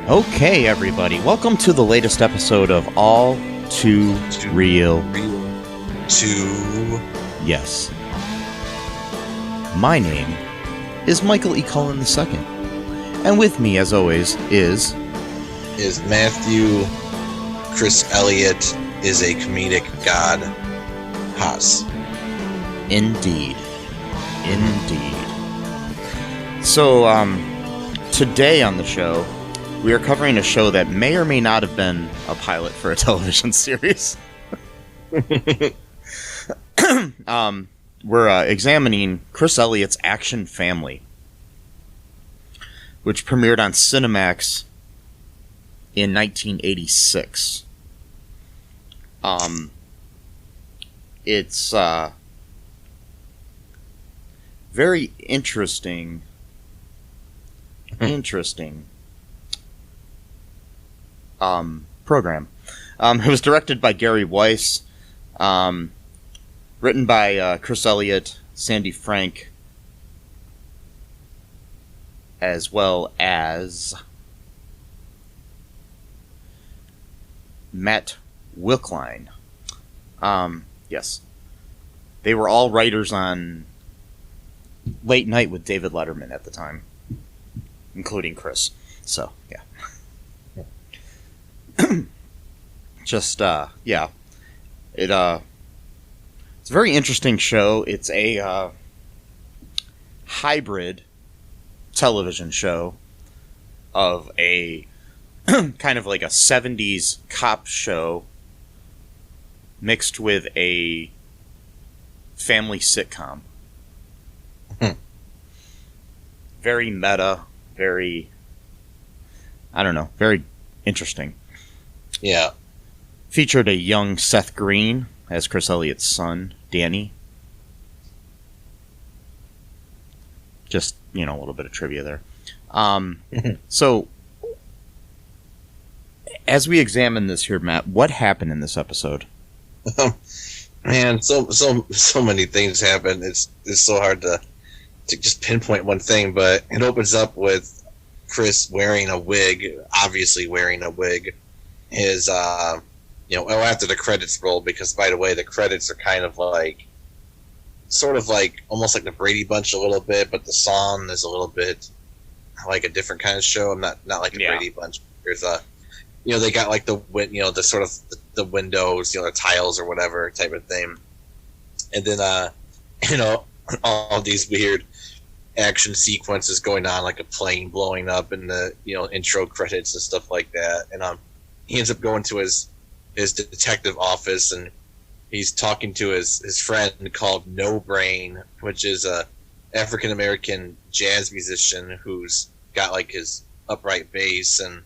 Okay, everybody, welcome to the latest episode of All Too Real 2. Yes. My name is Michael E. Cullen II, and with me, as always, is Matthew. Chris Elliott is a comedic god. Haas. Indeed. So, today on the show, we are covering a show that may or may not have been a pilot for a television series. We're examining Chris Elliott's Action Family, which premiered on Cinemax in 1986. It's very interesting. Program. It was directed by Gary Weiss, written by Chris Elliott, Sandy Frank, as well as Matt Wilkline. Yes. They were all writers on Late Night with David Letterman at the time, including Chris. So, yeah. Just, yeah. It's a very interesting show. It's a hybrid television show of a kind of like a 70s cop show mixed with a family sitcom. Very meta, very, I don't know, very interesting. Yeah. Featured a young Seth Green as Chris Elliott's son, Danny. Just, a little bit of trivia there. So, as we examine this here, Matt, what happened in this episode? Man, so many things happen. It's so hard to just pinpoint one thing, but it opens up with Chris wearing a wig, obviously wearing a wig. His, after the credits roll, because, by the way, the credits are kind of like, sort of like, almost like the Brady Bunch a little bit, but the song is a little bit like a different kind of show. Not like the Brady Bunch. There's they got like the sort of the windows, the tiles or whatever type of thing. And then, all these weird action sequences going on, like a plane blowing up in the, intro credits and stuff like that. And, he ends up going to his detective office, and he's talking to his friend called No Brain, which is a African American jazz musician who's got like his upright bass, and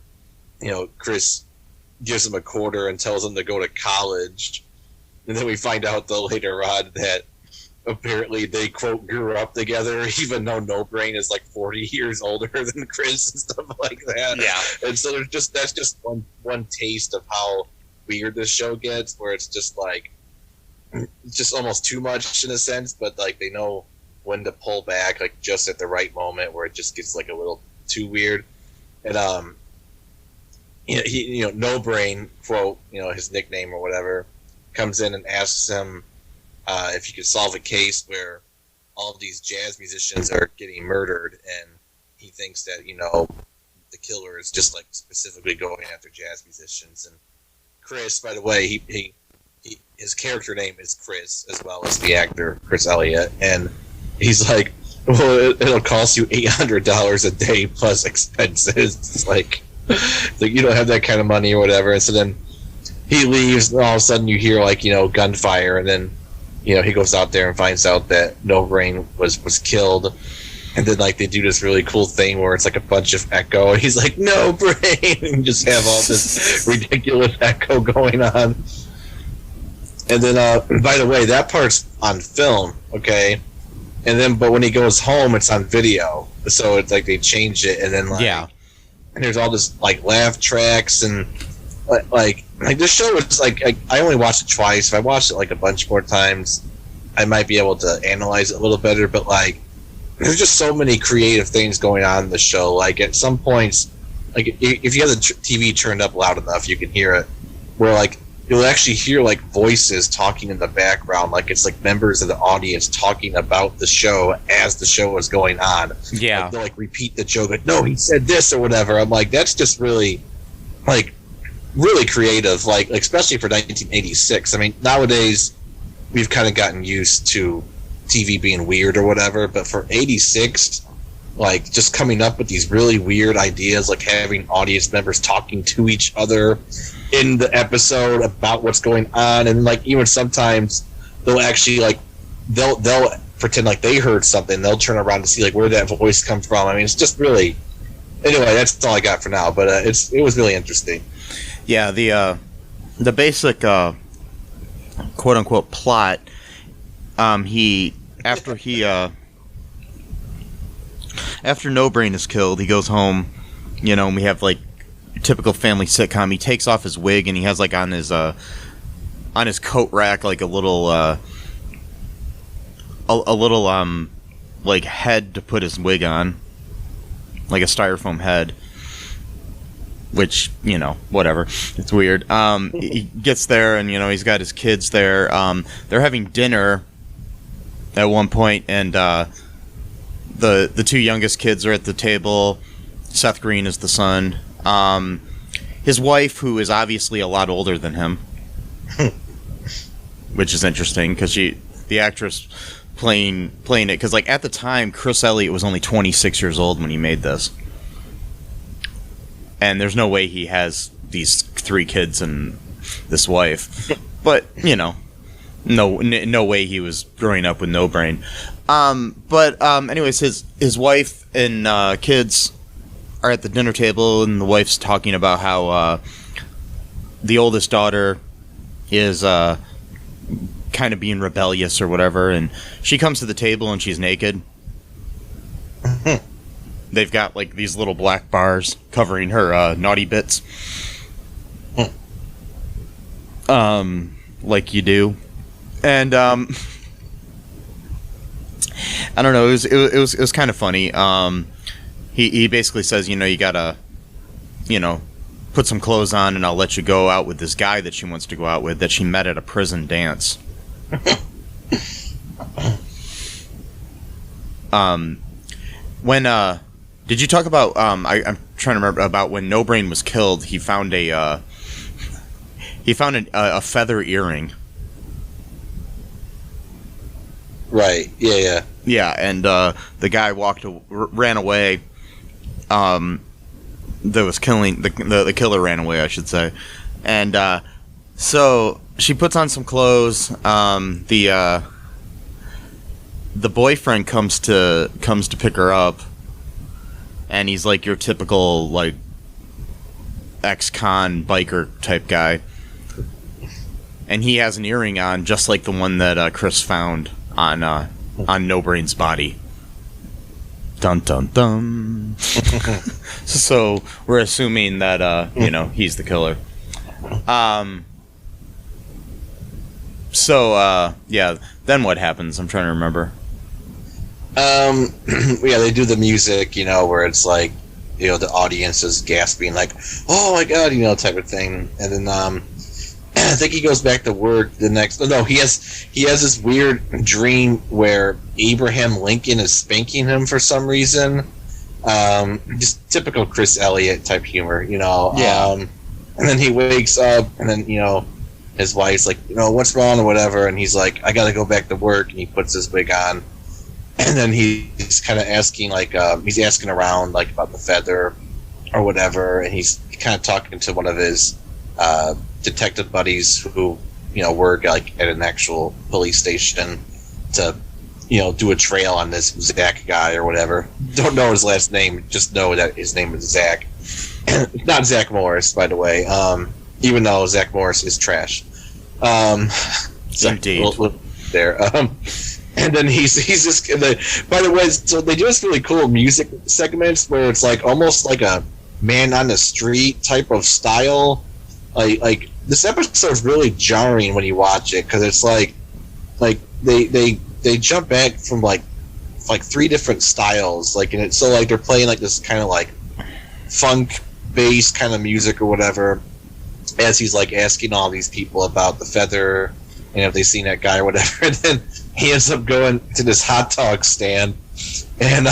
Chris gives him a quarter and tells him to go to college, and then we find out though later on that apparently they quote grew up together, even though No Brain is like 40 years older than Chris and stuff like that. Yeah. And so that's just one taste of how weird this show gets, where it's just like just almost too much in a sense, but like they know when to pull back, like just at the right moment where it just gets like a little too weird. And he No Brain, quote, his nickname or whatever, comes in and asks him if he could solve a case where all of these jazz musicians are getting murdered, and he thinks that the killer is just like specifically going after jazz musicians. And Chris, by the way, his character name is Chris, as well as the actor Chris Elliott, and he's like, well, it'll cost you $800 a day plus expenses. It's like you don't have that kind of money or whatever. And so then he leaves, and all of a sudden you hear like gunfire, and then he goes out there and finds out that No Brain was killed. And then like they do this really cool thing where it's like a bunch of echo, and he's like, No Brain, and just have all this ridiculous echo going on. And then by the way, that part's on film, okay? And then but when he goes home, it's on video. So it's like they changed it, and then like and there's all this like laugh tracks and like this show is like I only watched it twice. If I watched it like a bunch more times, I might be able to analyze it a little better. But like, there's just so many creative things going on in the show. Like at some points, like if you have the TV turned up loud enough, you can hear it. Where like you'll actually hear like voices talking in the background, like it's like members of the audience talking about the show as the show is going on. Yeah, like, they'll like repeat the joke, like, no, he said this or whatever. I'm like, that's just really, like, really creative. Like especially for 1986. I mean, nowadays we've kind of gotten used to TV being weird or whatever, but for 86, like just coming up with these really weird ideas, like having audience members talking to each other in the episode about what's going on, and like even sometimes they'll actually like they'll pretend like they heard something, they'll turn around to see like where that voice comes from. I mean, it's just really, anyway, that's all I got for now, but it was really interesting. Yeah, the basic quote unquote plot, after No Brain is killed, he goes home, you know, and we have like typical family sitcom. He takes off his wig and he has like on his coat rack like a little like head to put his wig on, like a styrofoam head, which, you know, whatever, it's weird. He gets there and, you know, he's got his kids there. They're having dinner at one point, and the two youngest kids are at the table. Seth Green is the son. His wife, who is obviously a lot older than him, which is interesting because the actress playing it, because like at the time Chris Elliott was only 26 years old when he made this, and there's no way he has these 3 kids and this wife. But you know, no way he was growing up with no brain. Anyways, his wife and kids are at the dinner table, and the wife's talking about how the oldest daughter is kind of being rebellious or whatever, and she comes to the table and she's naked. They've got like these little black bars covering her naughty bits, like you do, and I don't know. It was kind of funny. He basically says, you know, you gotta, you know, put some clothes on and I'll let you go out with this guy that she wants to go out with, that she met at a prison dance. When did you talk about I'm trying to remember about when No Brain was killed, he found a feather earring. Right. Yeah. Yeah, and the guy ran away. That was killing the killer ran away, I should say, and so she puts on some clothes. The boyfriend comes to pick her up, and he's like your typical like ex-con biker type guy, and he has an earring on just like the one that Chris found on No Brain's body. Dun dun dun. So we're assuming that you know, he's the killer. Yeah. Then what happens? I'm trying to remember. Yeah, they do the music, you know, where it's like, you know, the audience is gasping, like, "Oh my god," you know, type of thing, and then I think he goes back to work the next. No, he has this weird dream where Abraham Lincoln is spanking him for some reason. Just typical Chris Elliott type humor, you know. Yeah. And then he wakes up, and then, you know, his wife's like, you know, what's wrong or whatever, and he's like, I gotta go back to work, and he puts his wig on, and then he's kind of asking, like, he's asking around, like, about the feather or whatever, and he's kind of talking to one of his detective buddies who, you know, work like at an actual police station to, you know, do a trail on this Zach guy or whatever. Don't know his last name, just know that his name is Zach. Not Zach Morris, by the way, even though Zach Morris is trash. Indeed. There. And then he's just, by the way, so they do this really cool music segments where it's like almost like a man on the street type of style. Like this episode is really jarring when you watch it, because it's like they jump back from like 3 different styles, like, and it's so like they're playing like this kind of like funk bass kind of music or whatever, as he's like asking all these people about the feather and if they've seen that guy or whatever. And then he ends up going to this hot dog stand, and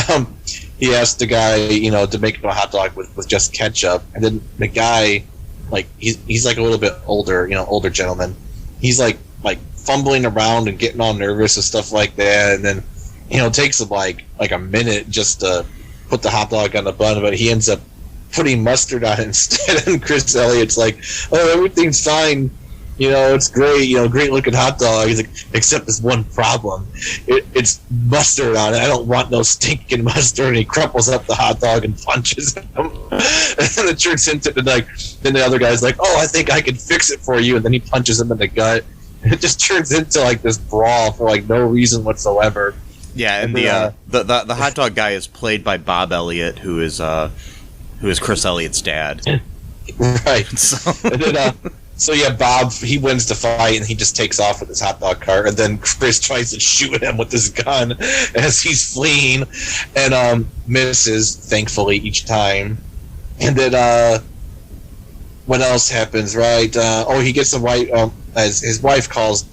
he asked the guy, you know, to make him a hot dog with just ketchup. And then the guy, like, he's like a little bit older, you know, older gentleman. He's like fumbling around and getting all nervous and stuff like that. And then, you know, it takes him like a minute just to put the hot dog on the bun, but he ends up putting mustard on it instead. And Chris Elliott's like, "Oh, everything's fine. You know, it's great. You know, great looking hot dog." He's like, "Except this one problem. It's mustard on it. I don't want no stinking mustard." And he crumples up the hot dog and punches him. And it turns into then the other guy's like, "Oh, I think I can fix it for you." And then he punches him in the gut. And it just turns into like this brawl for like no reason whatsoever. Yeah, and the hot dog guy is played by Bob Elliott, who is Chris Elliott's dad. Right. So yeah, Bob, he wins the fight and he just takes off with his hot dog cart, and then Chris tries to shoot him with his gun as he's fleeing, and misses, thankfully, each time. And then what else happens? Right? He gets the right. As his wife calls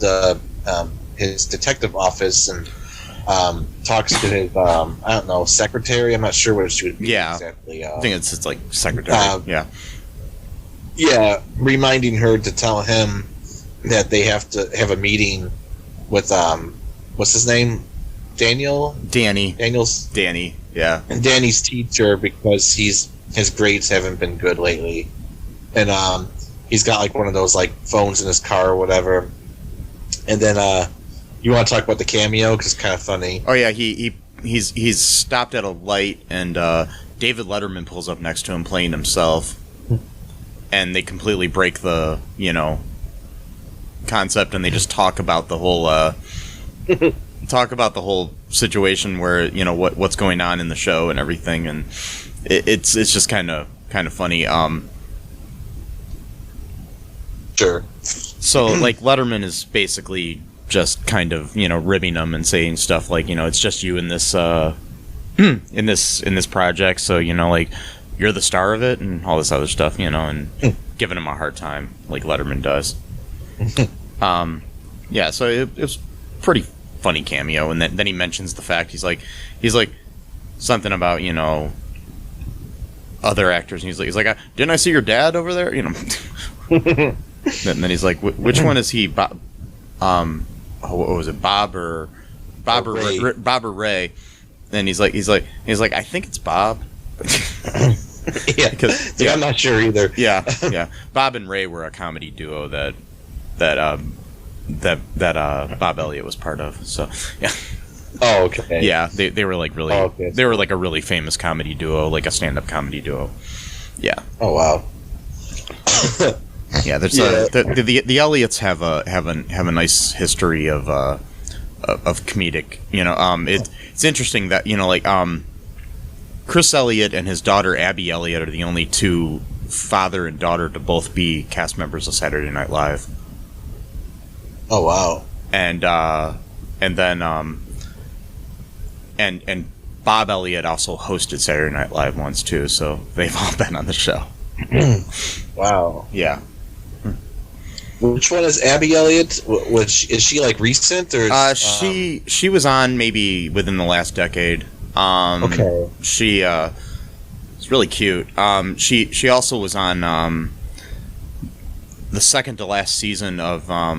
his detective office and talks to his I don't know, secretary. I'm not sure what she would be exactly. I think it's like secretary. Yeah, reminding her to tell him that they have to have a meeting with what's his name? Danny, yeah. And Danny's teacher, because his grades haven't been good lately. And he's got like one of those like phones in his car or whatever. And then you want to talk about the cameo, because it's kind of funny. Oh yeah, he's stopped at a light, and David Letterman pulls up next to him playing himself. And they completely break the, you know, concept, and they just talk about the whole situation where, you know, what's going on in the show and everything, and it's just kind of funny. Sure. So like Letterman is basically just kind of, you know, ribbing them and saying stuff like, you know, it's just you in this in this project, so, you know, like, you're the star of it and all this other stuff, you know, and giving him a hard time like Letterman does. Yeah, so it was pretty funny cameo, and then he mentions the fact he's like something about, you know, other actors, and he's like, didn't I see your dad over there? You know. And then he's like, which one is he? What was it, Bob or Ray? And he's like, I think it's Bob. Yeah, because I'm not sure either. Yeah. Bob and Ray were a comedy duo that Bob Elliott was part of. So yeah. Oh, okay. Yeah, they were like really. Oh, okay. They were like a really famous comedy duo, like a stand-up comedy duo. Yeah. Oh wow. Yeah, there's the Elliots have a nice history of comedic. You know, it's interesting that, you know, like Chris Elliott and his daughter Abby Elliott are the only two father and daughter to both be cast members of Saturday Night Live. Oh wow! And then Bob Elliott also hosted Saturday Night Live once too, so they've all been on the show. Wow! Yeah. Which one is Abby Elliott? Which is she like recent or? She was on maybe within the last decade. Okay. She is really cute. She also was on the second to last season of How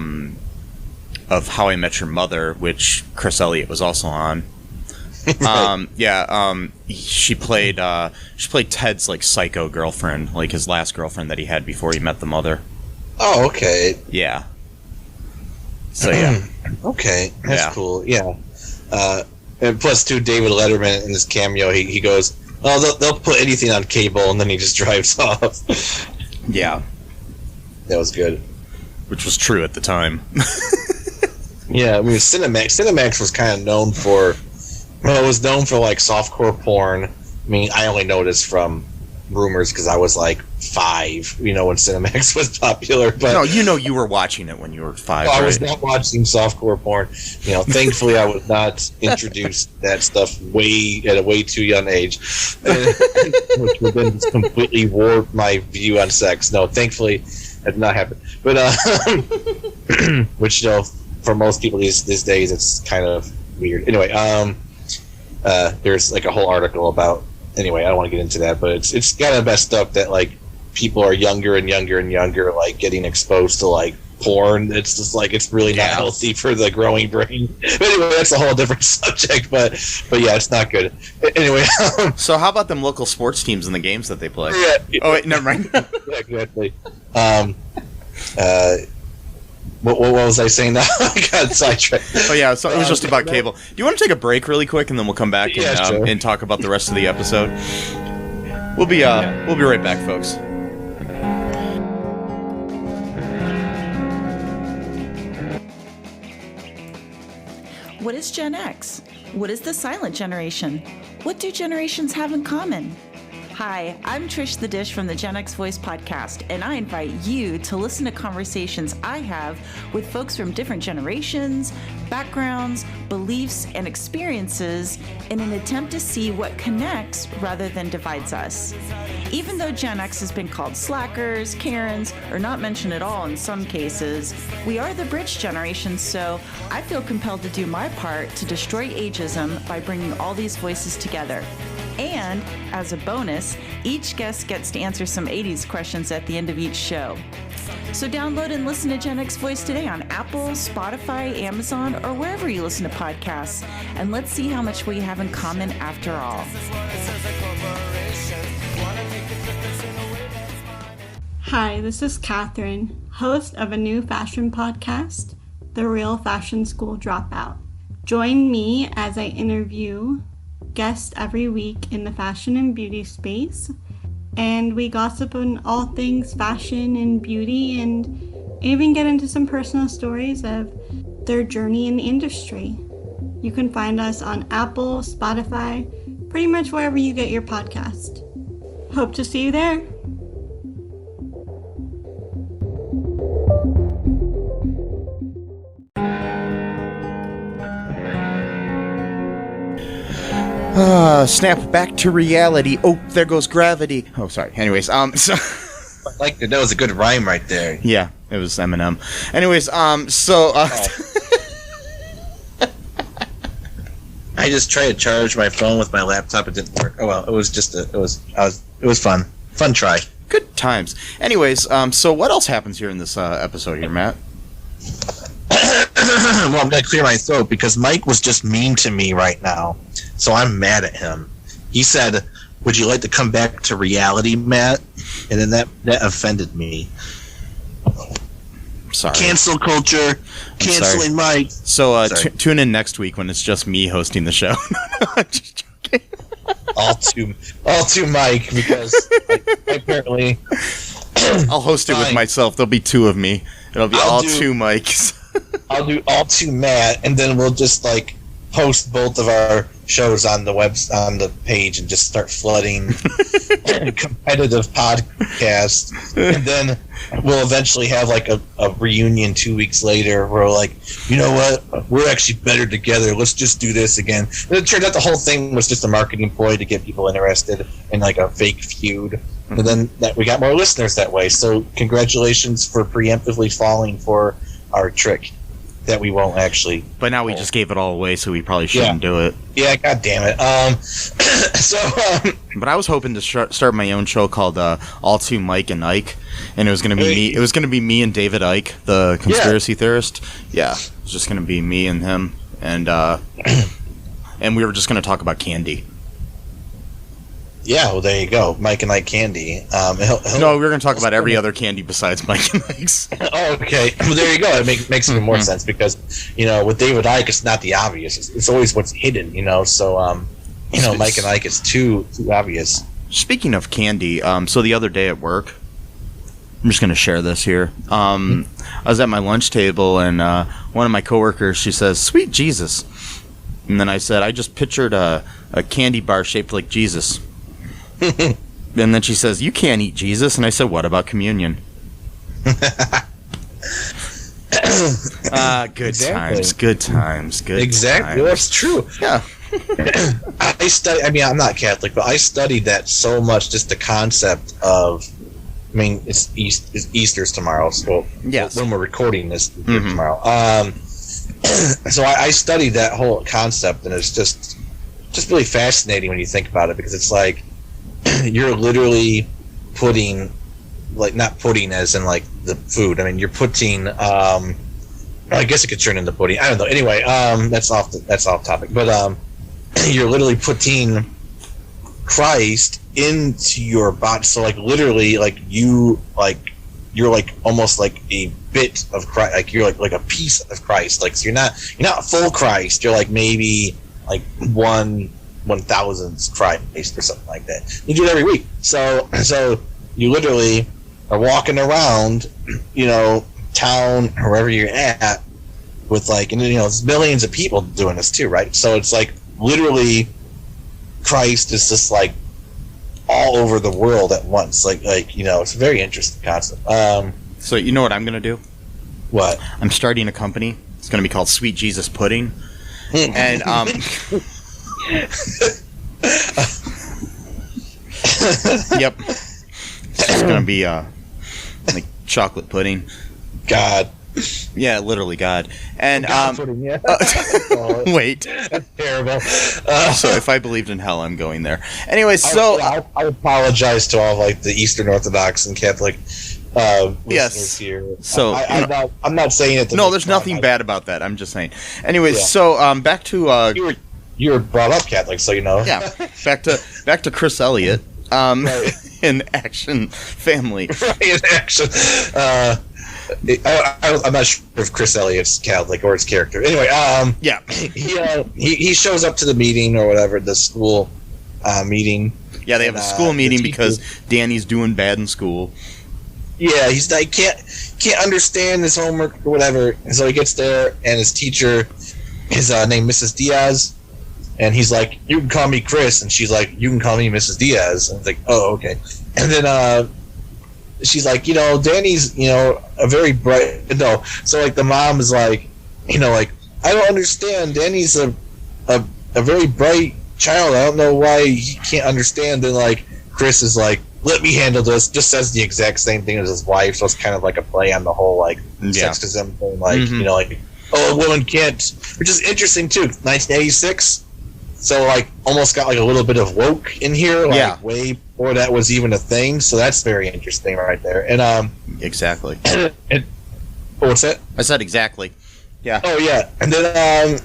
I Met Your Mother, which Chris Elliott was also on. She played Ted's like psycho girlfriend, like his last girlfriend that he had before he met the mother. Oh, okay. Yeah. So yeah. Okay, that's cool. Yeah. And plus, too, David Letterman in his cameo, he goes, "Oh, they'll put anything on cable," and then he just drives off. Yeah, that was good. Which was true at the time. Yeah, I mean, Cinemax was kind of known for, well, it was known for like softcore porn. I mean, I only noticed from rumors because I was like 5, when Cinemax was popular. But no, you were watching it when you were 5. I right? was not watching softcore porn. Thankfully, I was not introduced to that stuff at a way too young age, which would then completely warp my view on sex. No, thankfully, that did not happen. But which for most people these days, it's kind of weird. Anyway, there's like a whole article about. Anyway, I don't want to get into that, but it's kind of messed up that like people are younger and younger and younger, like getting exposed to like porn. It's just like it's really not healthy for the growing brain. But anyway, that's a whole different subject. But yeah, it's not good. Anyway, so how about them local sports teams and the games that they play? Yeah. Oh wait, never mind. Yeah, exactly. What was I saying now? I got sidetracked. Oh yeah, so it was just about cable. Do you want to take a break really quick and then we'll come back and talk about the rest of the episode? We'll be right back, folks. What is Gen X? What is the silent generation? What do generations have in common? Hi, I'm Trish the Dish from the Gen X Voice podcast, and I invite you to listen to conversations I have with folks from different generations, backgrounds, beliefs, and experiences in an attempt to see what connects rather than divides us. Even though Gen X has been called slackers, Karens, or not mentioned at all in some cases, we are the bridge generation, so I feel compelled to do my part to destroy ageism by bringing all these voices together. And, as a bonus, each guest gets to answer some 80s questions at the end of each show. So download and listen to Gen X Voice today on Apple, Spotify, Amazon, or wherever you listen to podcasts. And let's see how much we have in common after all. Hi, this is Catherine, host of a new fashion podcast, The Real Fashion School Dropout. Join me as I interview guests every week in the fashion and beauty space, and we gossip on all things fashion and beauty, and even get into some personal stories of their journey in the industry. You can find us on Apple, Spotify, pretty much wherever you get your podcast. Hope to see you there. Snap back to reality. Oh, there goes gravity. Oh, sorry. Anyways, so I liked it. That was a good rhyme right there. Yeah, it was Eminem. Anyways, I just tried to charge my phone with my laptop. It didn't work. Oh well, it was fun. Fun try. Good times. Anyways, so what else happens here in this episode here, Matt? Well, I'm gonna clear my throat because Mike was just mean to me right now, so I'm mad at him. He said, "Would you like to come back to reality, Matt?" And then that offended me. Sorry. Cancel culture. Canceling Mike. So tune in next week when it's just me hosting the show. I'm just joking. all to Mike because I apparently I'll host it with myself. There'll be 2 of me. It'll be two Mikes. I'll do all 2 Matt, and then we'll just like post both of our shows on the page and just start flooding competitive podcasts, and then we'll eventually have like a reunion 2 weeks later where we're like, you know what, we're actually better together, let's just do this again. And it turned out the whole thing was just a marketing ploy to get people interested in like a fake feud, and then that we got more listeners that way. So congratulations for preemptively falling for our trick that we won't actually. But now we just gave it all away, so we probably shouldn't do it. Yeah, god damn it. But I was hoping to start my own show called All Two Mike and Ike, and it was going to be me. It was going to be me and David Icke, the conspiracy theorist. Yeah, it was just going to be me and him, and we were just going to talk about candy. Yeah, well, there you go. Mike and Ike candy. No, we were going to talk about every other candy besides Mike and Ike's. Oh, okay. Well, there you go. It makes even more sense because, with David Icke, it's not the obvious. It's always what's hidden, So, Mike and Ike is too obvious. Speaking of candy, so the other day at work, I'm just going to share this here. I was at my lunch table, and one of my coworkers, she says, "Sweet Jesus." And then I said, "I just pictured a candy bar shaped like Jesus." And then she says, "You can't eat Jesus." And I said, "What about communion?" Good Exactly. times, good times, good Exactly, times. that's true. Yeah. I mean, I'm not Catholic, but I studied that so much, just the concept of, I mean, it's Easter's tomorrow, so Yes. when we're recording this tomorrow. So I studied that whole concept, and it's just really fascinating when you think about it, because it's like you're literally putting, like, not pudding as in like the food. I mean, you're putting. I guess it could turn into pudding. I don't know. Anyway, that's off topic. But you're literally putting Christ into your body. So like literally, like you're like almost like a bit of Christ. Like you're like a piece of Christ. Like so you're not full Christ. You're like maybe like 1/1000th Christ or something like that. You do it every week. So you literally are walking around, town or wherever you're at with like, and there's millions of people doing this too, right? So it's like literally Christ is just like all over the world at once. Like it's a very interesting concept. So you know what I'm gonna do? What? I'm starting a company. It's gonna be called Sweet Jesus Pudding, and yep, it's just gonna be like chocolate pudding. God. Yeah, literally God. And Pudding, yeah. wait. That's terrible. So if I believed in hell, I'm going there. Anyway, so I apologize to all like the Eastern Orthodox and Catholic listeners yes. here. So I'm not saying it. No, there's nothing bad about that. I'm just saying. Anyways, Yeah. so back to you were brought up Catholic, so you know. yeah, back to Chris Elliott Right. in Action Family. Right, in action. I'm not sure if Chris Elliott's Catholic or his character. Anyway, Yeah. he shows up to the meeting or whatever, the school meeting. Yeah, they have a school the meeting teacher- because Danny's doing bad in school. Yeah, he's like can't understand his homework or whatever, and so he gets there, and his teacher is named Mrs. Diaz, and he's like, "You can call me Chris," and she's like, "You can call me Mrs. Diaz," and it's like, "Oh, okay," and then she's like, Danny's, a very bright. No, so like the mom is like, like I don't understand. Danny's a very bright child. I don't know why he can't understand. Then like Chris is like, let me handle this. Just says the exact same thing as his wife. So it's kind of like a play on the whole like sexism thing. Like like a woman can't, which is interesting too. 1986. So like almost got like a little bit of woke in here, like way before that was even a thing. So that's very interesting right there. And Exactly. What's that? I said exactly. Yeah. Oh yeah. And then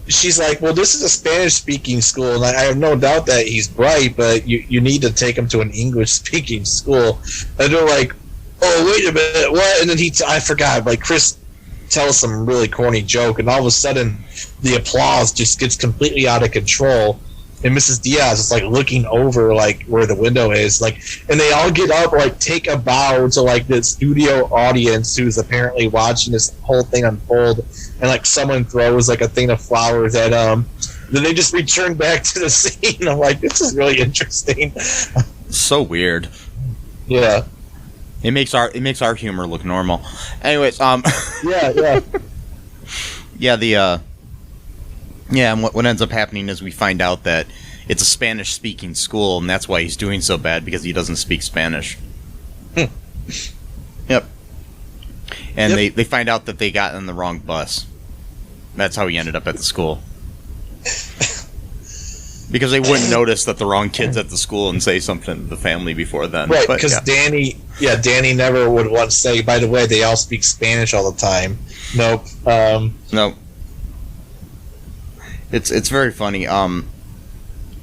she's like, well, this is a Spanish speaking school, and I have no doubt that he's bright, but you need to take him to an English speaking school. And they're like, oh wait a minute, what? And then I forgot, like Chris tells some really corny joke, and all of a sudden the applause just gets completely out of control, and Mrs. Diaz is like looking over like where the window is, like, and they all get up, like take a bow to like the studio audience who's apparently watching this whole thing unfold, and like someone throws like a thing of flowers at then they just return back to the scene. I'm like, this is really interesting. So weird. Yeah. It makes our humor look normal. Anyways, Yeah. and what ends up happening is we find out that it's a Spanish-speaking school, and that's why he's doing so bad, because he doesn't speak Spanish. Yep. And they find out that they got on the wrong bus. That's how he ended up at the school. Because they wouldn't notice that the wrong kid's at the school and say something to the family before then. Right, But, because Danny never would once say, by the way, they all speak Spanish all the time. Nope. No. It's very funny. So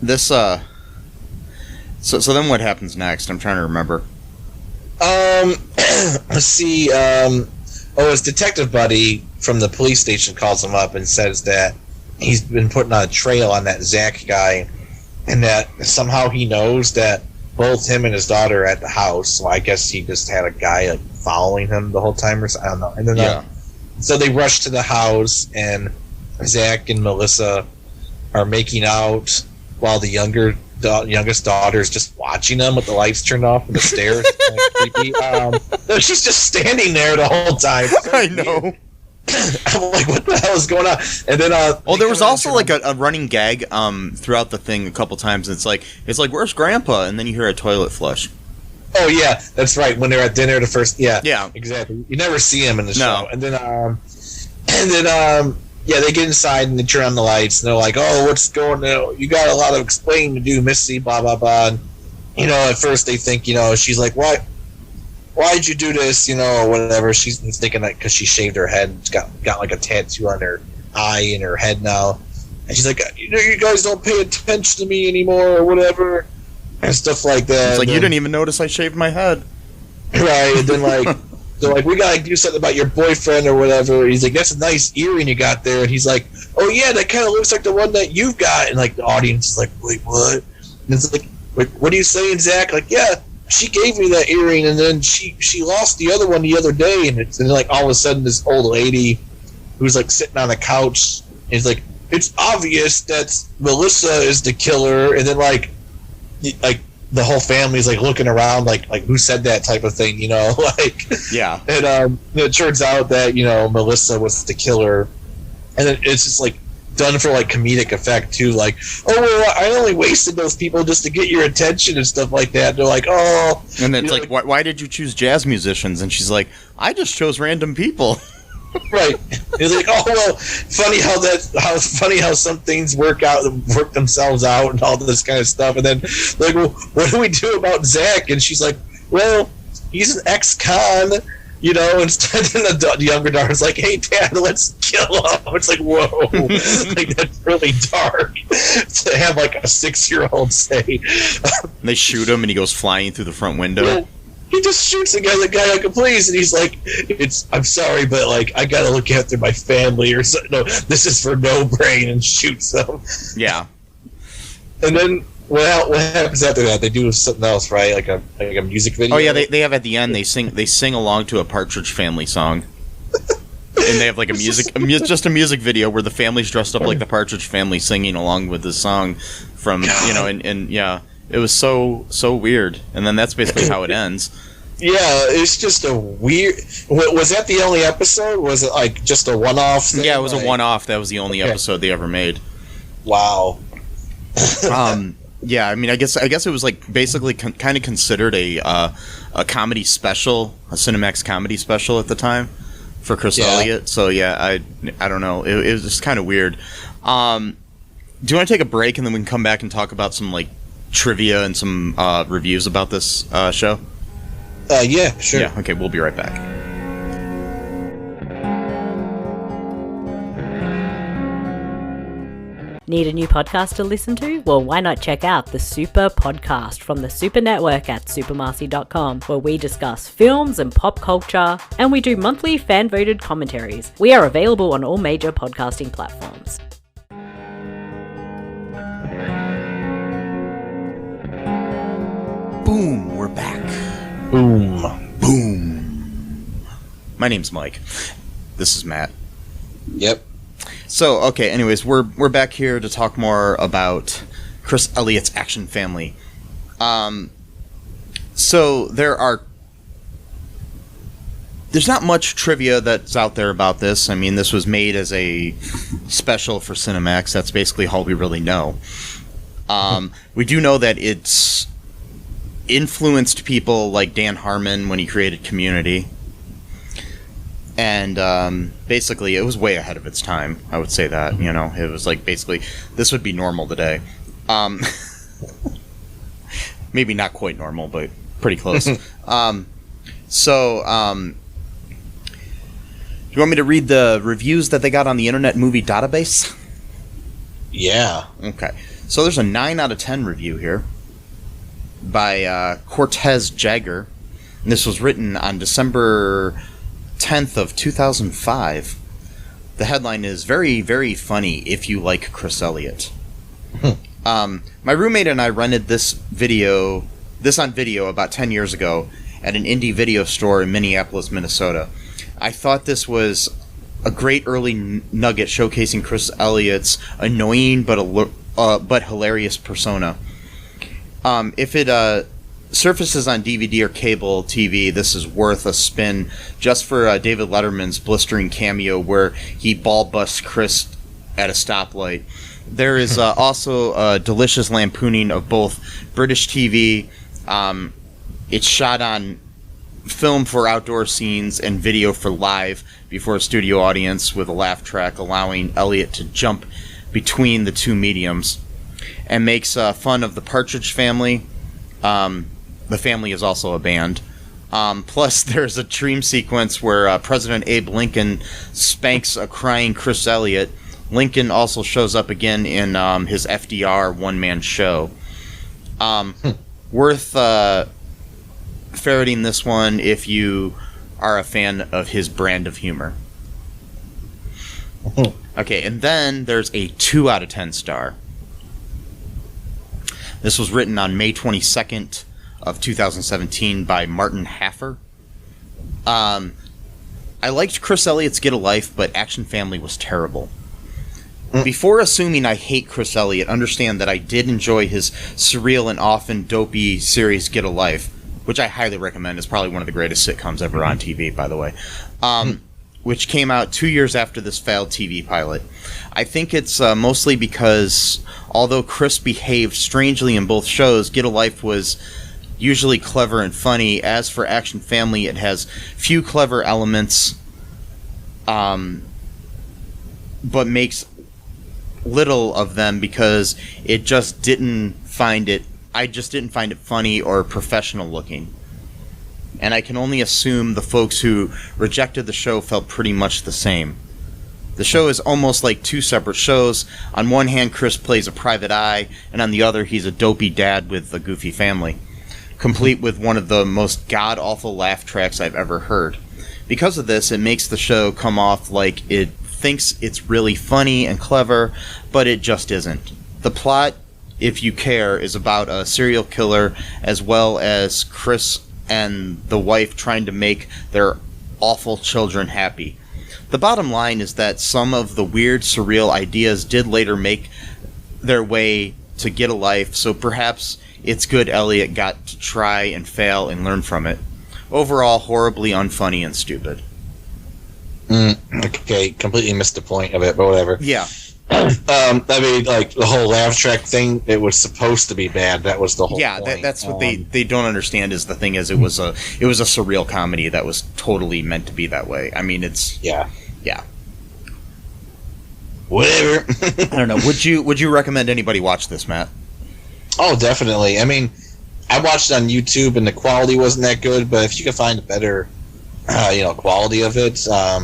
then what happens next? I'm trying to remember. Let's see. His detective buddy from the police station calls him up and says that he's been putting on a trail on that Zach guy, and that somehow he knows that both him and his daughter are at the house. So I guess he just had a guy like following him the whole time, or I don't know. And then so they rush to the house, and Zach and Melissa are making out while the younger youngest daughter is just watching them with the lights turned off and the stairs. Kind of creepy. No, she's just standing there the whole time. I know. I'm like, what the hell is going on? And then, there was also like a running gag throughout the thing a couple times. It's like, where's Grandpa? And then you hear a toilet flush. Oh yeah, that's right. When they're at dinner, the first, yeah, exactly. You never see him in the show. And then, yeah, they get inside and they turn on the lights and they're like, "Oh, what's going on? You got a lot of explaining to do, Missy." Blah blah blah. And, at first they think, she's like, "Why did you do this?" Or whatever. She's thinking that because she shaved her head, and got like a tattoo on her eye and her head now, and she's like, "You guys don't pay attention to me anymore, or whatever." And stuff like that. It's like, you didn't even notice I shaved my head. Right, and then they're like, "We gotta do something about your boyfriend or whatever." He's like, "That's a nice earring you got there." And he's like, "Oh yeah, that kind of looks like the one that you've got." And like the audience is like, "Wait, what?" And it's like, "Wait, what are you saying, Zach?" Like, "Yeah, she gave me that earring, and then she lost the other one the other day." And then like all of a sudden, this old lady who's like sitting on the couch is like, "It's obvious that Melissa is the killer." And then like the whole family's like looking around like who said that type of thing, like, yeah. And it turns out that Melissa was the killer, and then it's just like done for like comedic effect too, like, "Oh well, I only wasted those people just to get your attention," and stuff like that. And they're like, "Oh," and then it's like, why did you choose jazz musicians? And she's like, "I just chose random people." Right. It's like, "Oh well, funny how some things work themselves out and all this kind of stuff." And then like, "Well, what do we do about Zach?" And she's like, "Well, he's an ex-con, Instead, the younger daughter's like, "Hey, Dad, let's kill him." It's like, whoa, like that's really dark to have like a 6-year-old say. They shoot him and he goes flying through the front window. Yeah. He just shoots the guy like, "Please," and he's like, "I'm sorry, but like I gotta look after my family," or so. "No, this is for no brain," and shoots them. Yeah. And then what happens after that? They do something else, right? Like a music video. Oh yeah, they have at the end they sing along to a Partridge Family song. And they have like a music video where the family's dressed up like the Partridge Family singing along with this song from and yeah. It was so weird, and then that's basically how it ends. Yeah, it's just a weird. Was that the only episode? Was it like just a one-off thing? Yeah, it was a one-off. That was the only episode they ever made. Wow. Yeah, I mean, I guess it was like basically kind of considered a comedy special, a Cinemax comedy special at the time for Chris Elliott. So yeah, I don't know. It was just kind of weird. Do you want to take a break and then we can come back and talk about some like trivia and some reviews about this show? Yeah, sure. Yeah, okay, we'll be right back. Need a new podcast to listen to? Well, why not check out the Super Podcast from the Super Network at supermarcy.com, where we discuss films and pop culture, and we do monthly fan-voted commentaries. We are available on all major podcasting platforms. Boom, we're back. Boom. My name's Mike. This is Matt. Yep. So, okay, anyways, we're back here to talk more about Chris Elliott's Action Family. So there's not much trivia that's out there about this. I mean, this was made as a special for Cinemax. That's basically all we really know. We do know that it's influenced people like Dan Harmon when he created Community. And basically, it was way ahead of its time. I would say that, it was like basically this would be normal today. Maybe not quite normal, but pretty close. Do you want me to read the reviews that they got on the Internet Movie Database? Yeah. Okay. So there's a 9 out of 10 review here by Cortez Jagger. And this was written on December 10th of 2005. The headline is "Very, very funny if you like Chris Elliott." My roommate and I rented this on video about 10 years ago at an indie video store in Minneapolis, Minnesota. I thought this was a great early nugget showcasing Chris Elliott's annoying but hilarious persona. If it surfaces on DVD or cable TV, this is worth a spin just for David Letterman's blistering cameo where he ball busts Chris at a stoplight. There is also a delicious lampooning of both British TV. It's shot on film for outdoor scenes and video for live before a studio audience with a laugh track allowing Elliott to jump between the two mediums, and makes fun of the Partridge Family. The family is also a band. Plus, there's a dream sequence where President Abe Lincoln spanks a crying Chris Elliott. Lincoln also shows up again in his FDR one-man show. Worth ferreting this one if you are a fan of his brand of humor. Okay, and then there's a 2 out of 10 star. This was written on May 22nd of 2017 by Martin Haffer. I liked Chris Elliott's Get a Life, but Action Family was terrible. Before assuming I hate Chris Elliott, understand that I did enjoy his surreal and often dopey series Get a Life, which I highly recommend. It's probably one of the greatest sitcoms ever on TV, by the way, which came out 2 years after this failed TV pilot. I think it's mostly because, although Chris behaved strangely in both shows, Get a Life was usually clever and funny. As for Action Family, it has few clever elements, but makes little of them because I just didn't find it funny or professional looking. And I can only assume the folks who rejected the show felt pretty much the same. The show is almost like 2 separate shows. On one hand, Chris plays a private eye, and on the other, he's a dopey dad with a goofy family, complete with one of the most god-awful laugh tracks I've ever heard. Because of this, it makes the show come off like it thinks it's really funny and clever, but it just isn't. The plot, if you care, is about a serial killer as well as Chris and the wife trying to make their awful children happy. The bottom line is that some of the weird, surreal ideas did later make their way to Get a Life, so perhaps it's good Elliott got to try and fail and learn from it. Overall, horribly unfunny and stupid. Okay, completely missed the point of it, but whatever. Yeah. I mean, like, the whole laugh track thing, it was supposed to be bad. That was the whole point. That's what they don't understand is the thing is it was a surreal comedy that was totally meant to be that way. I mean, it's... Yeah. Whatever. I don't know. Would you recommend anybody watch this, Matt? Oh, definitely. I mean, I watched it on YouTube and the quality wasn't that good, but if you could find a better, quality of it, I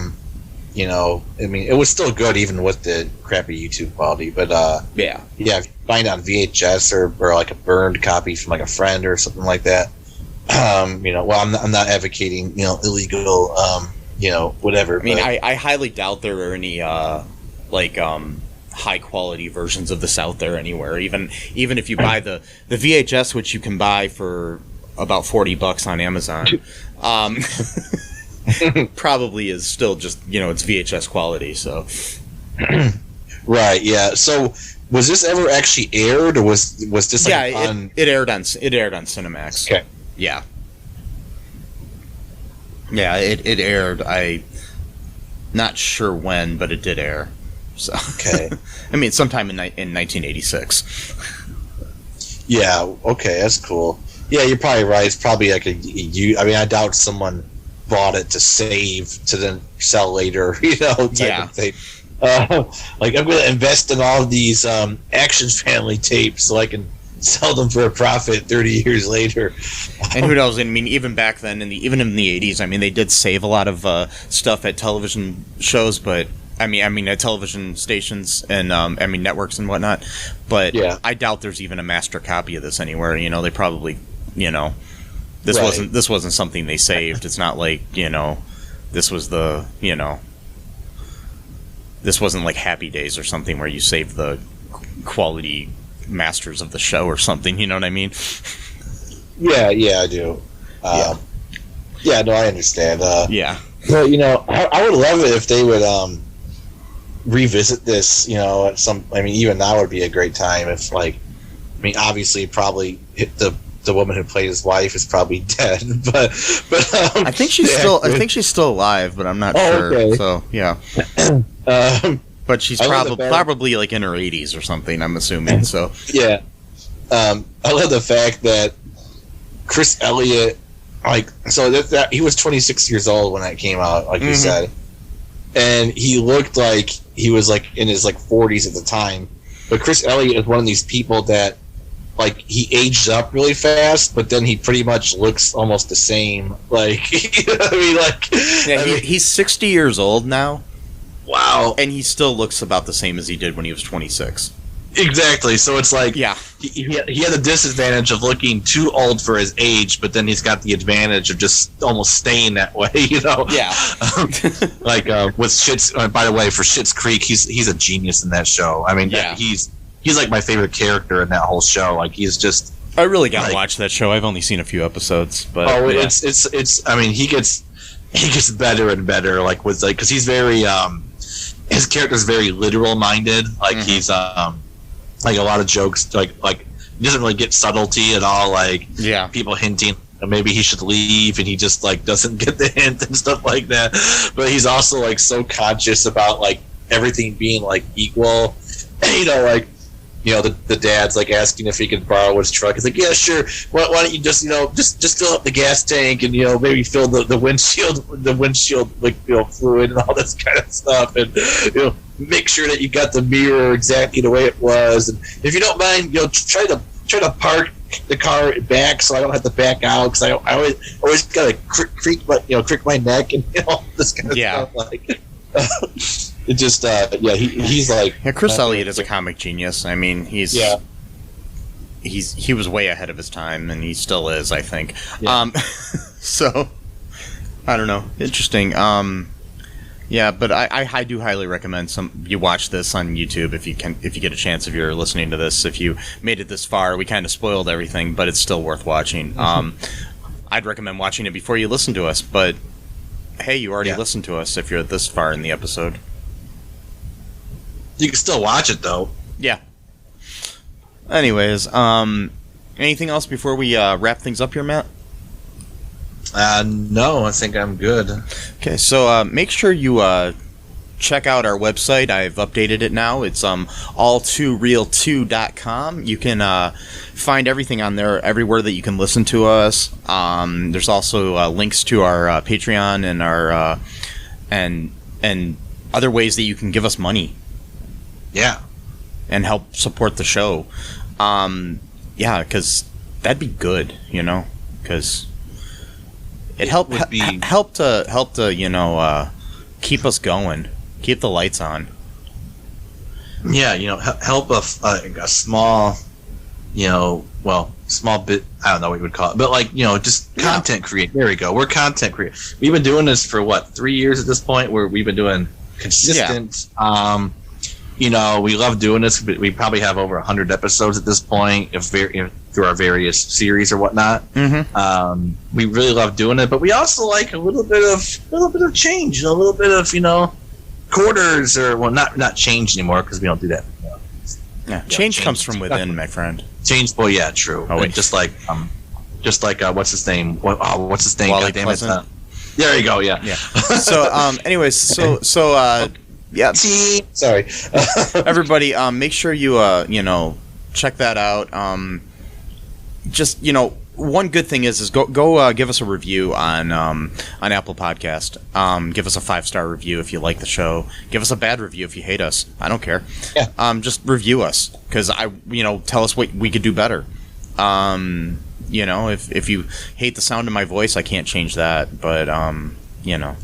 mean, it was still good even with the crappy YouTube quality. But if you find it on VHS or like a burned copy from like a friend or something like that, I'm not advocating illegal, whatever. I mean, I highly doubt there are any high quality versions of this out there anywhere. Even if you buy the VHS, which you can buy for about $40 on Amazon. Probably is still just it's VHS quality. So right, yeah. So was this ever actually aired, or was this like it aired on Cinemax? Okay, yeah, it aired. I not sure when, but it did air. So okay, I mean sometime in 1986. Yeah, okay, that's cool. Yeah, you're probably right. It's probably like I doubt someone bought it to save to then sell later, type of thing. Like, I'm going to invest in all of these Action Family tapes so I can sell them for a profit 30 years later. And who knows? I mean, even back then, even in the 80s, I mean, they did save a lot of stuff at television shows, but I mean, at television stations and networks and whatnot. But I doubt there's even a master copy of this anywhere. They probably, this wasn't something they saved. It's not like this was the this wasn't like Happy Days or something where you save the quality masters of the show or something. You know what I mean? Yeah, I do. No, I understand. But I would love it if they would revisit this. Even now would be a great time if I mean, obviously, probably the woman who played his wife is probably dead, but I think she's still alive, but I'm not sure. Okay. So yeah, but she's probably like in her 80s or something. I'm assuming. So yeah, I love the fact that Chris Elliott, that he was 26 years old when that came out, like you said, and he looked like he was like in his 40s at the time. But Chris Elliott is one of these people that, like, he aged up really fast, but then he pretty much looks almost the same. Like, you know what I mean? Like, he's 60 years old now. Wow. And he still looks about the same as he did when he was 26. Exactly. So it's like, yeah, he had the disadvantage of looking too old for his age, but then he's got the advantage of just almost staying that way, you know? Yeah. With Schitt's, by the way, for Schitt's Creek, he's a genius in that show. I mean, yeah. He's like my favorite character in that whole show. Like, he's just... I really gotta watch that show. I've only seen a few episodes, but... Oh, yeah. It's I mean, he gets better and better, like, with, like, because he's very, his character's very literal-minded. Like, he's, like, a lot of jokes, like he doesn't really get subtlety at all, like, yeah, people hinting maybe he should leave, and he just, like, doesn't get the hint and stuff like that. But he's also, like, so conscious about, like, everything being, like, equal. And, you know, like, you know, the dad's, like, asking if he could borrow his truck. He's like, yeah, sure. Why don't you just, you know, just fill up the gas tank and, you know, maybe fill the windshield, like, you know, fluid and all this kind of stuff. And, you know, make sure that you got the mirror exactly the way it was. And if you don't mind, you know, try to park the car back so I don't have to back out, because I always gotta creak my neck and, you know, this kind of stuff. Like, it just he's like, yeah. Chris Elliott is a comic genius. I mean, he was way ahead of his time, and he still is, I think. Yeah. So I don't know. Interesting. Yeah, but I do highly recommend you watch this on YouTube if you get a chance, if you're listening to this. If you made it this far, we kind of spoiled everything, but it's still worth watching. I'd recommend watching it before you listen to us, but hey, you already listened to us if you're this far in the episode. You can still watch it, though. Yeah. Anyways, anything else before we wrap things up here, Matt? No, I think I'm good. Okay, so make sure you check out our website. I've updated it now. It's all2real2.com. You can find everything on there, everywhere that you can listen to us. There's also links to our Patreon and our and other ways that you can give us money. Yeah. And help support the show. Yeah, because that'd be good, you know, because it help to you know, keep us going, keep the lights on. Yeah, you know, help a small, you know, small bit, I don't know what you would call it, but, like, you know, just content create. There we go. We're content create. We've been doing this for 3 years at this point, where we've been doing consistent. Yeah. You know, we love doing this. We probably have over 100 episodes at this point, through our various series or whatnot. Mm-hmm. We really love doing it, but we also like a little bit of change, a little bit of, you know, quarters, or not change anymore, because we don't do that. You know. Yeah, change comes from within, my friend. Change, well, yeah, true. Oh, wait. Just like what's his name? What's his name? Wally God damn it! There you go. Yeah. Yeah. So, anyways, so. Yeah. Sorry. Everybody, make sure you you know, check that out. Just, you know, one good thing is go give us a review on Apple Podcast. Give us a 5-star review if you like the show. Give us a bad review if you hate us. I don't care. Yeah. Just review us, because tell us what we could do better. You know, if you hate the sound of my voice, I can't change that, but you know.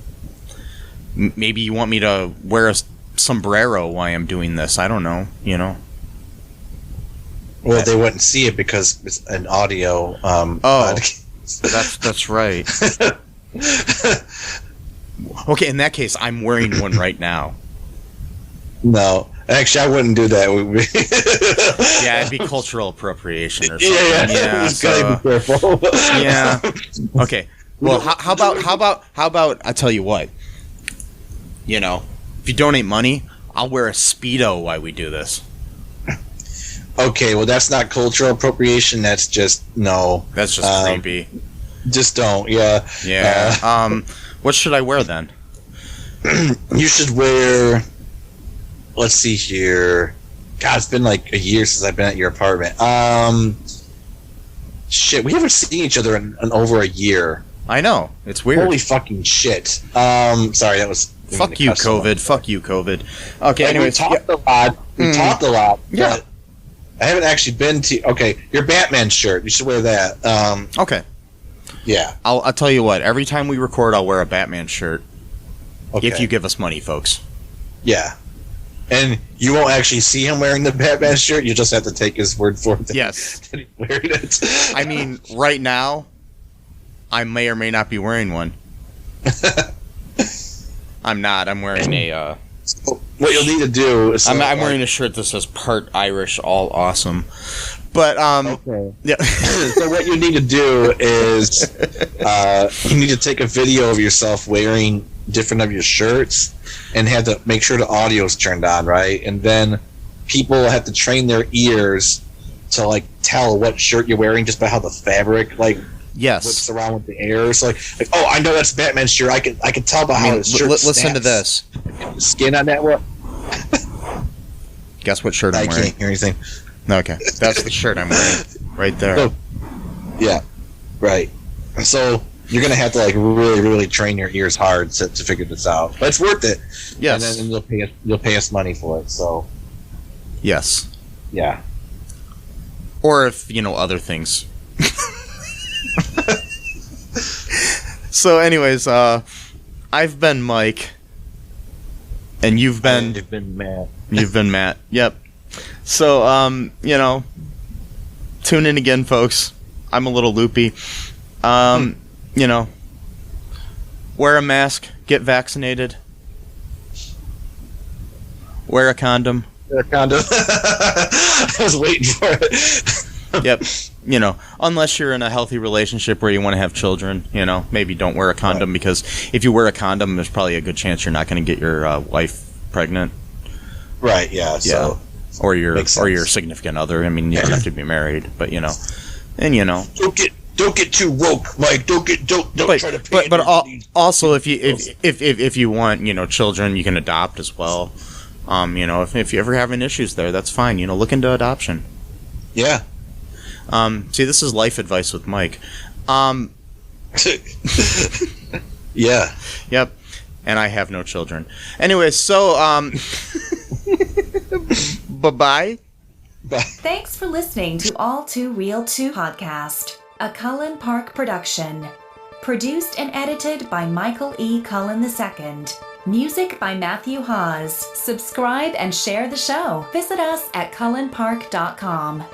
Maybe you want me to wear a sombrero while I'm doing this. I don't know, you know. Well, they wouldn't see it because it's an audio. That's right. Okay, in that case, I'm wearing one right now. No, actually, I wouldn't do that. Yeah, it'd be cultural appropriation or something. Yeah. Gotta be careful. Yeah. Okay. Well, how about I tell you what. You know, if you donate money, I'll wear a Speedo while we do this. Okay, well, that's not cultural appropriation. That's just no. That's just creepy. Just don't. Yeah. Yeah. What should I wear then? You should wear. Let's see here. God, it's been like a year since I've been at your apartment. Shit, we haven't seen each other in over a year. I know. It's weird. Holy fucking shit. Sorry, that was... Fuck you, COVID. Fuck you, COVID. Okay, like, anyways. We talked a lot. Talked a lot. Yeah. I haven't actually been to... Okay, your Batman shirt. You should wear that. Okay. Yeah. I'll tell you what. Every time we record, I'll wear a Batman shirt. Okay. If you give us money, folks. Yeah. And you won't actually see him wearing the Batman shirt. You just have to take his word for it. Yes. That he's wearing it. I mean, right now, I may or may not be wearing one. I'm not. I'm wearing a... So what you'll need to do is... I'm wearing a shirt that says part Irish, all awesome. But, Okay. Yeah. So what you need to do is... you need to take a video of yourself wearing different of your shirts and have to make sure the audio's turned on, right? And then people have to train their ears to, like, tell what shirt you're wearing just by how the fabric, like... Yes. Whips around with the air. So like, oh, I know that's Batman's shirt. I can tell by how his shirt listen to this. The skin on that one. Guess what shirt I'm wearing? I can't hear anything. Okay, that's the shirt I'm wearing right there. So, yeah, right. So you're gonna have to like really, really train your ears hard to figure this out. But it's worth it. Yes. And then you'll pay us money for it. So. Yes. Yeah. Or if other things. So, anyways, I've been Mike, and you've been Matt. You've been Matt. Yep. So, tune in again, folks. I'm a little loopy. Wear a mask. Get vaccinated. Wear a condom. Wear a condom. I was waiting for it. Yep. Unless you're in a healthy relationship where you want to have children, maybe don't wear a condom, because if you wear a condom, there's probably a good chance you're not going to get your wife pregnant. Right. Yeah. Yeah. So or your significant other. I mean, you don't have to be married, but Don't get too woke, Mike. Don't try to pay. But also, if you want children, you can adopt as well. If you're ever having issues there, that's fine. Look into adoption. Yeah. See, this is life advice with Mike. Yeah. Yep. And I have no children. Anyway, so bye-bye. Bye. Thanks for listening to All Too Real 2 podcast, a Cullen Park production. Produced and edited by Michael E. Cullen II. Music by Matthew Hawes. Subscribe and share the show. Visit us at cullenpark.com.